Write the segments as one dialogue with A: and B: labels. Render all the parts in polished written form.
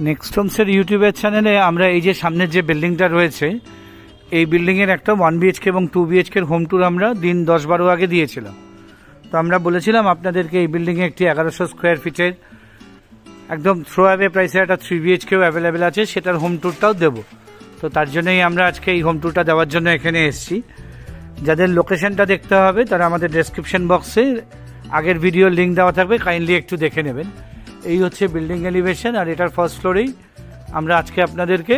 A: Next হোমসের ইউটিউবের চ্যানেলে আমরা এই যে সামনের যে বিল্ডিংটা রয়েছে এই বিল্ডিংয়ের একটা 1 BHK এবং 2 BHK হোম ট্যুর আমরা দিন 10-12 আগে দিয়েছিলাম। তো আমরা বলেছিলাম আপনাদেরকে এই বিল্ডিংয়ে একটি 1100 স্কোয়ার ফিটের একদম থ্রো অ্যাওয়ে প্রাইসে একটা 3 BHKও অ্যাভেলেবেল আছে, সেটার হোম ট্যুরটাও দেবো। তো তার জন্যই আমরা আজকে এই হোম ট্যুরটা দেওয়ার জন্য এখানে এসেছি। যাদের লোকেশনটা দেখতে হবে তারা আমাদের ডেসক্রিপশন বক্সে আগের ভিডিওর লিঙ্ক দেওয়া থাকবে, কাইন্ডলি একটু দেখে নেবেন। এই হচ্ছে বিল্ডিং এলিভেশন, আর এটার ফার্স্ট ফ্লোরেই আমরা আজকে আপনাদেরকে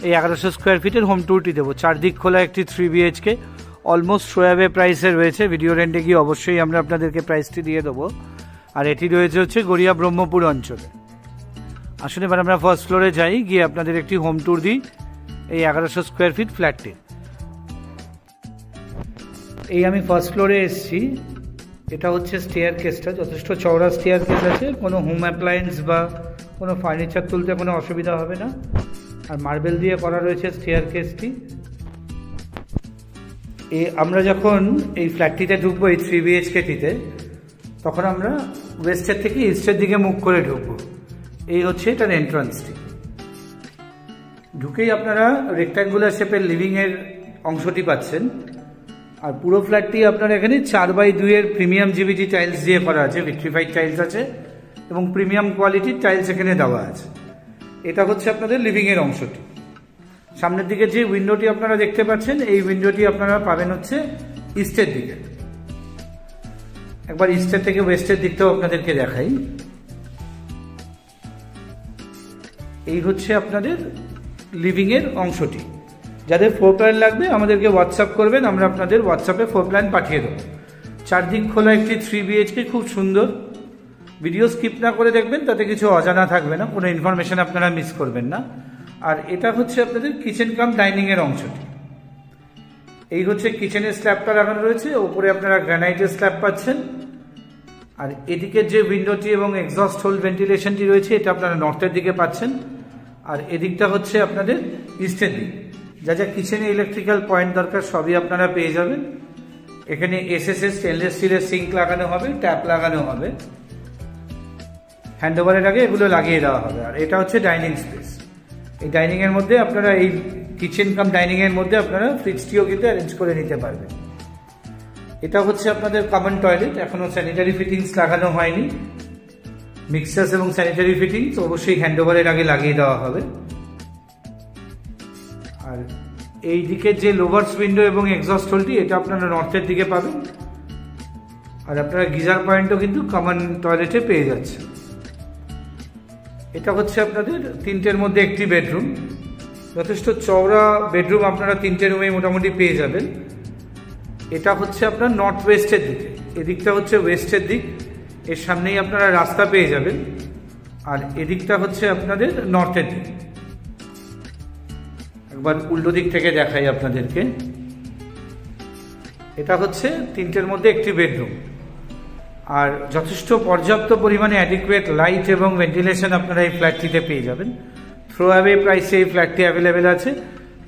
A: এই 1100 স্কোয়ার ফিটের হোম ট্যুরটি দেবো। চারদিক খোলা একটি 3 BHK অলমোস্ট থ্রো অ্যাওয়ে প্রাইসে রয়েছে। ভিডিও রেন্টে গিয়ে অবশ্যই আমরা আপনাদেরকে প্রাইসটি দিয়ে দেবো। আর এটি রয়েছে হচ্ছে গড়িয়া ব্রহ্মপুর অঞ্চলে। আসলে এবার আমরা ফার্স্ট ফ্লোরে যাই, গিয়ে আপনাদের একটি হোম ট্যুর দিই এই 1100 স্কোয়ার ফিট ফ্ল্যাটটি। এই আমি ফার্স্ট ফ্লোরে এসেছি। এটা হচ্ছে স্টেয়ার কেসটা, যথেষ্ট চওড়া স্টেয়ার কেস আছে, কোনো হোম অ্যাপ্লায়েন্স বা কোনো ফার্নিচার তুলতে কোনো অসুবিধা হবে না। আর মার্বেল দিয়ে করা রয়েছে স্টেয়ার কেসটি। আমরা যখন এই ফ্ল্যাটটিতে ঢুকবো এই 3 BHKটিতে, তখন আমরা ওয়েস্টের থেকে ইস্টের দিকে মুখ করে ঢুকবো। এই হচ্ছে এটার এন্ট্রান্সটি। ঢুকেই আপনারা রেক্ট্যাঙ্গুলার শেপের লিভিংয়ের অংশটি পাচ্ছেন। আর পুরো ফ্ল্যাটটি আপনার এখানে 4x2 এর প্রিমিয়াম জিবিটি টাইলস দিয়ে করা আছে, ভিট্রিফাইড টাইলস আছে এবং প্রিমিয়াম কোয়ালিটির টাইলস এখানে দেওয়া আছে। এটা হচ্ছে আপনাদের লিভিংয়ের অংশটি। সামনের দিকে যে উইন্ডোটি আপনারা দেখতে পাচ্ছেন, এই উইন্ডোটি আপনারা পাবেন হচ্ছে ইস্টের দিকে। একবার ইস্টের থেকে ওয়েস্টের দিকটাও আপনাদেরকে দেখাই। এই হচ্ছে আপনাদের লিভিংয়ের অংশটি। যাদের ফ্লোর প্ল্যান লাগবে আমাদেরকে হোয়াটসঅ্যাপ করবেন, আমরা আপনাদের হোয়াটসঅ্যাপে ফ্লোর প্ল্যান পাঠিয়ে দেবো। চারদিক খোলা একটি 3 BHK, খুব সুন্দর। ভিডিও স্কিপ না করে দেখবেন, তাতে কিছু অজানা থাকবে না, কোনো ইনফরমেশন আপনারা মিস করবেন না। আর এটা হচ্ছে আপনাদের কিচেন কাম ডাইনিংয়ের অংশটি। এই হচ্ছে কিচেনের স্ল্যাবটা লাগানো রয়েছে, ওপরে আপনারা গ্রানাইটের স্ল্যাব পাচ্ছেন। আর এদিকের যে উইন্ডোটি এবং এক্সস্ট হোল ভেন্টিলেশনটি রয়েছে, এটা আপনারা নর্থের দিকে পাচ্ছেন। আর এদিকটা হচ্ছে আপনাদের ইস্টের দিক। যা যা কিচেনে ইলেকট্রিক্যাল পয়েন্ট দরকার সবই আপনারা পেয়ে যাবেন। এখানে SSS স্টেনলেস স্টিলের সিঙ্ক লাগানো হবে, ট্যাপ লাগানো হবে। হ্যান্ডওভারের আগে এগুলো লাগিয়ে দেওয়া হবে। আর এটা হচ্ছে ডাইনিং স্পেস। এই ডাইনিংয়ের মধ্যে আপনারা এই কিচেন কাম ডাইনিংয়ের মধ্যে আপনারা ফ্রিজটিও কিন্তু অ্যারেঞ্জ করে নিতে পারবেন। এটা হচ্ছে আপনাদের কমন টয়লেট, এখনো স্যানিটারি ফিটিংস লাগানো হয়নি। মিক্সার্স এবং স্যানিটারি ফিটিংস অবশ্যই হ্যান্ডওভারের আগে লাগিয়ে দেওয়া হবে। আর এই দিকে যে লোভার্স উইন্ডো এবং এক্সস্ট হোলটি, এটা আপনারা নর্থের দিকে পাবেন। আর আপনারা গিজার পয়েন্টও কিন্তু কমন টয়লেটে পেয়ে যাচ্ছেন। এটা হচ্ছে আপনাদের 3টের মধ্যে একটি বেডরুম। যথেষ্ট চওড়া বেডরুম আপনারা 3টে রুমেই মোটামুটি পেয়ে যাবেন। এটা হচ্ছে আপনার নর্থ ওয়েস্টের দিকে, এদিকটা হচ্ছে ওয়েস্টের দিক। এর সামনেই আপনারা রাস্তা পেয়ে যাবেন। আর এদিকটা হচ্ছে আপনাদের নর্থের দিক। একবার উল্টো দিক থেকে দেখাই আপনাদেরকে। এটা হচ্ছে 3টের মধ্যে একটি বেডরুম। আর যথেষ্ট পর্যাপ্ত পরিমাণে অ্যাডিকুয়েট লাইট এবং ভেন্টিলেশন আপনারা এই ফ্ল্যাটটিতে পেয়ে যাবেন। থ্রো অ্যাওয়ে প্রাইসে এই ফ্ল্যাটটি অ্যাভেলেবেল আছে।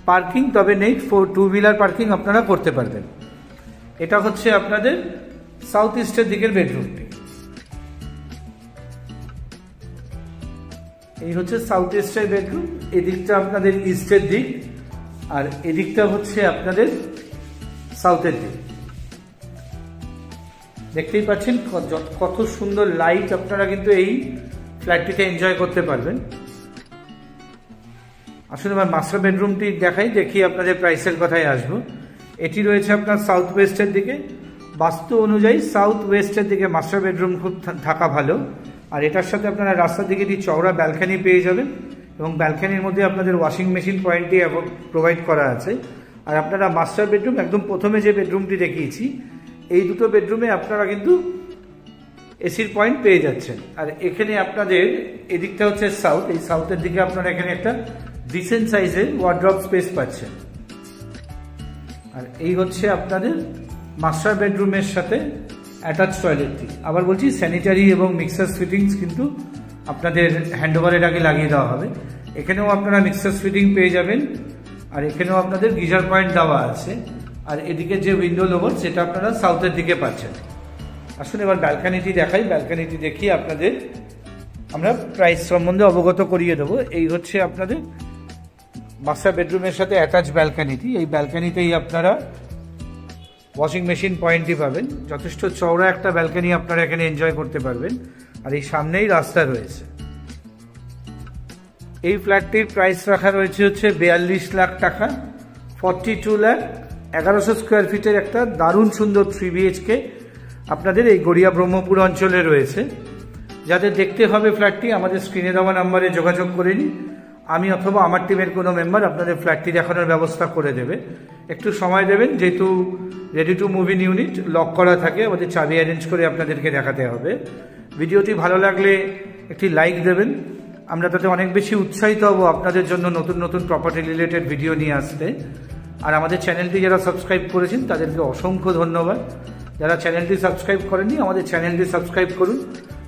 A: পার্কিং তবে নেই, 2 হুইলার পার্কিং আপনারা করতে পারবেন। এটা হচ্ছে আপনাদের সাউথ ইস্টের দিকের বেডরুমটি। এই হচ্ছে সাউথ ইস্টের বেডরুম। এদিকটা আপনাদের ইস্টের দিক, আর এদিকটা হচ্ছে আপনাদের সাউথের দিক। দেখতেই পাচ্ছেন কত সুন্দর লাইট আপনারা কিন্তু এই ফ্ল্যাটটিতে এনজয় করতে পারবেন। আসলে আমার মাস্টার বেডরুমটি দেখাই, দেখি আপনাদের প্রাইসের কথায় আসবো। এটি রয়েছে আপনার সাউথ ওয়েস্টের দিকে। বাস্তু অনুযায়ী সাউথ ওয়েস্টের দিকে মাস্টার বেডরুম খুব থাকা ভালো। আর এটার সাথে আপনারা রাস্তার দিকে একটি চওড়া ব্যালকানি পেয়ে যাবেন এবং ব্যালকানির মধ্যে আপনাদের ওয়াশিং মেশিন পয়েন্টটি প্রোভাইড করা আছে। আর আপনারা মাস্টার বেডরুম একদম প্রথমে যে বেডরুমটি দেখিয়েছি, এই দুটো বেডরুমে আপনারা কিন্তু এসির পয়েন্ট পেয়ে যাচ্ছেন। আর এখানে আপনাদের এদিকটা হচ্ছে সাউথ, এই সাউথের দিকে আপনারা এখানে একটা ডিসেন্ট সাইজের ওয়ার্ড্রপ স্পেস পাচ্ছেন। আর এই হচ্ছে আপনাদের মাস্টার বেডরুমের সাথে অ্যাটাচ টয়লেটটি। আবার বলছি, স্যানিটারি এবং মিক্সার্স ফিটিংস কিন্তু আপনাদের হ্যান্ডওভারের আগে লাগিয়ে দেওয়া হবে। এখানেও আপনারা মিক্সার্স ফিটিং পেয়ে যাবেন। আর এখানেও আপনাদের গিজার পয়েন্ট দেওয়া আছে। আর এদিকে যে উইন্ডো লোভার, সেটা আপনারা সাউথের দিকে পাচ্ছেন। আসলে এবার ব্যালকানিটি দেখাই। ব্যালকানিটি দেখিয়ে আপনাদের আমরা প্রাইস সম্বন্ধে অবগত করিয়ে দেবো। এই হচ্ছে আপনাদের মাস্টার বেডরুমের সাথে অ্যাটাচ ব্যালকানিটি। এই ব্যালকানিতেই আপনারা ওয়াশিং মেশিন পয়েন্টই পাবেন। যথেষ্ট চওড়া একটা ব্যালকানি আপনারা এখানে এনজয় করতে পারবেন। আর এই সামনেই রাস্তা রয়েছে। এই ফ্ল্যাটটির প্রাইস রাখা রয়েছে হচ্ছে 42 লাখ টাকা। 42 লাখ 1100 স্কোয়ার ফিটের একটা দারুণ সুন্দর 3 BHK আপনাদের এই গড়িয়া ব্রহ্মপুর অঞ্চলে রয়েছে। যাদের দেখতে হবে ফ্ল্যাটটি, আমাদের স্ক্রিনে দেওয়া নাম্বারে যোগাযোগ করে নিন। আমি অথবা আমার টিমের কোনো মেম্বার আপনাদের ফ্ল্যাটটি দেখানোর ব্যবস্থা করে দেবে। একটু সময় দেবেন, যেহেতু ready to move in unit lock করা থাকে, আমাদের চাবি অ্যারেঞ্জ করে আপনাদেরকে দেখাতে হবে। ভিডিওটি ভালো লাগলে একটি লাইক দেবেন। আমরা তাতে অনেক বেশি উৎসাহিত হব আপনাদের জন্য নতুন নতুন প্রপার্টি রিলেটেড ভিডিও নিয়ে আসতে। আর আমাদের চ্যানেলটি যারা সাবস্ক্রাইব করেছেন তাদেরকে অসংখ্য ধন্যবাদ। যারা চ্যানেলটি সাবস্ক্রাইব করেননি, আমাদের চ্যানেলটি সাবস্ক্রাইব করুন।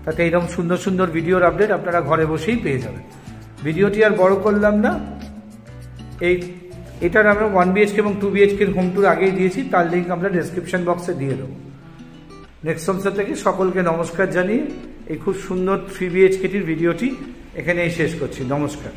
A: তাতে এইরকম সুন্দর সুন্দর ভিডিওর আপডেট আপনারা ঘরে বসেই পেয়ে যাবেন। ভিডিওটি আর বড় করলাম না। এটার আমরা 1 BHK এবং 2 BHK হোম ট্যুর আগেই দিয়েছি, তার লিঙ্ক আমরা ডেসক্রিপশন বক্সে দিয়ে দেবো। নেক্সট হোমসে থেকে সকলকে নমস্কার জানিয়ে এই খুব সুন্দর 3 BHKটির ভিডিওটি এখানেই শেষ করছি। নমস্কার।